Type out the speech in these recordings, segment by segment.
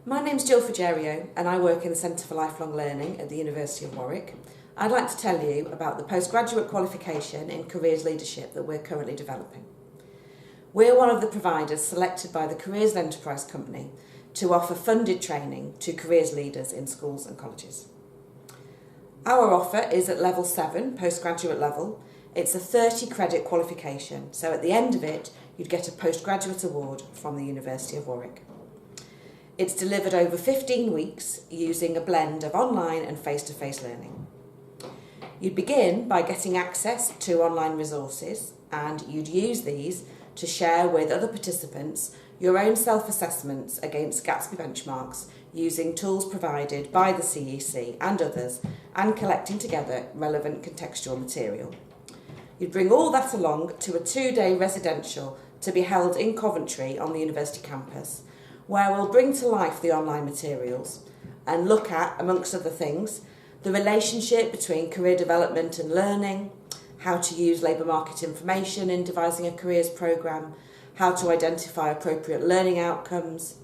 My name's Jill Frigerio and I work in the Centre for Lifelong Learning at the University of Warwick. I'd like to tell you about the postgraduate qualification in Careers Leadership that we're currently developing. We're one of the providers selected by the Careers and Enterprise Company to offer funded training to careers leaders in schools and colleges. Our offer is at level 7, postgraduate level. It's a 30 credit qualification, so at the end of it you'd get a postgraduate award from the University of Warwick. It's delivered over 15 weeks using a blend of online and face-to-face learning. You'd begin by getting access to online resources, and you'd use these to share with other participants your own self-assessments against Gatsby benchmarks using tools provided by the CEC and others, and collecting together relevant contextual material. You'd bring all that along to a 2-day residential to be held in Coventry on the university campus, where we'll bring to life the online materials and look at, amongst other things, the relationship between career development and learning, how to use labour market information in devising a careers programme, how to identify appropriate learning outcomes,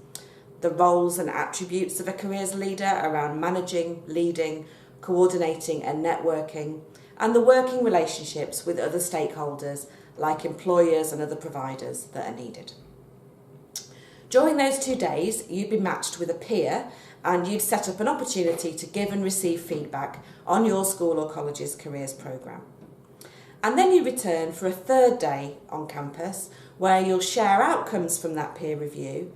the roles and attributes of a careers leader around managing, leading, coordinating and networking, and the working relationships with other stakeholders like employers and other providers that are needed. During those 2 days, you'd be matched with a peer and you'd set up an opportunity to give and receive feedback on your school or college's careers programme. And then you return for a 3rd day on campus where you'll share outcomes from that peer review,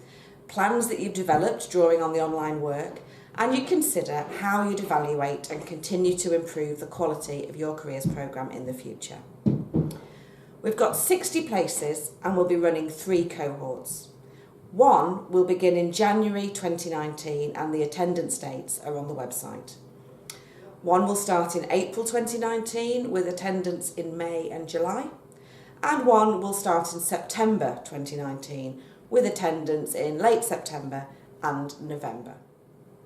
plans that you've developed drawing on the online work, and you consider how you'd evaluate and continue to improve the quality of your careers programme in the future. We've got 60 places and we'll be running 3 cohorts. One will begin in January 2019 and the attendance dates are on the website. One will start in April 2019 with attendance in May and July. And one will start in September 2019 with attendance in late September and November.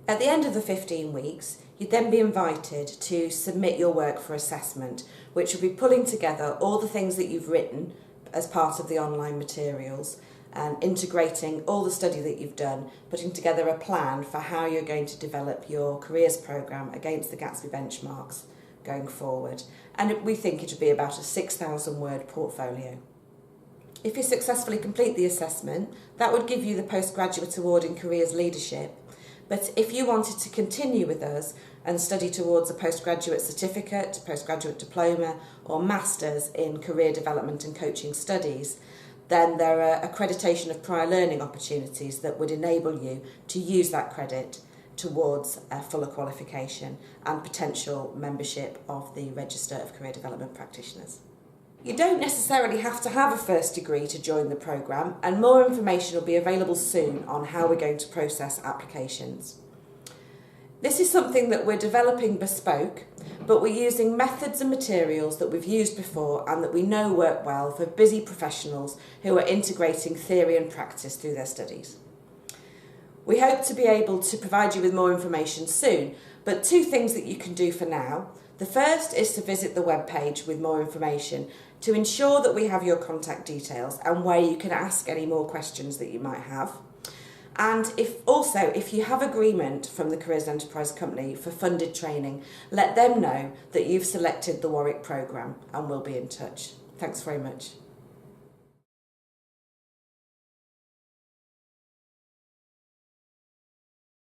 At the end of the 15 weeks, you'd then be invited to submit your work for assessment, which will be pulling together all the things that you've written as part of the online materials and integrating all the study that you've done, putting together a plan for how you're going to develop your careers programme against the Gatsby benchmarks going forward. And we think it would be about a 6,000 word portfolio. If you successfully complete the assessment, that would give you the Postgraduate Award in Careers Leadership. But if you wanted to continue with us and study towards a postgraduate certificate, postgraduate diploma or masters in career development and coaching studies, then there are accreditation of prior learning opportunities that would enable you to use that credit towards a fuller qualification and potential membership of the Register of Career Development Practitioners. You don't necessarily have to have a first degree to join the programme, and more information will be available soon on how we're going to process applications. This is something that we're developing bespoke, but we're using methods and materials that we've used before and that we know work well for busy professionals who are integrating theory and practice through their studies. We hope to be able to provide you with more information soon, but 2 things that you can do for now. The first is to visit the webpage with more information to ensure that we have your contact details and where you can ask any more questions that you might have. And if you have agreement from the Careers and Enterprise Company for funded training, let them know that you've selected the Warwick programme and we'll be in touch. Thanks very much.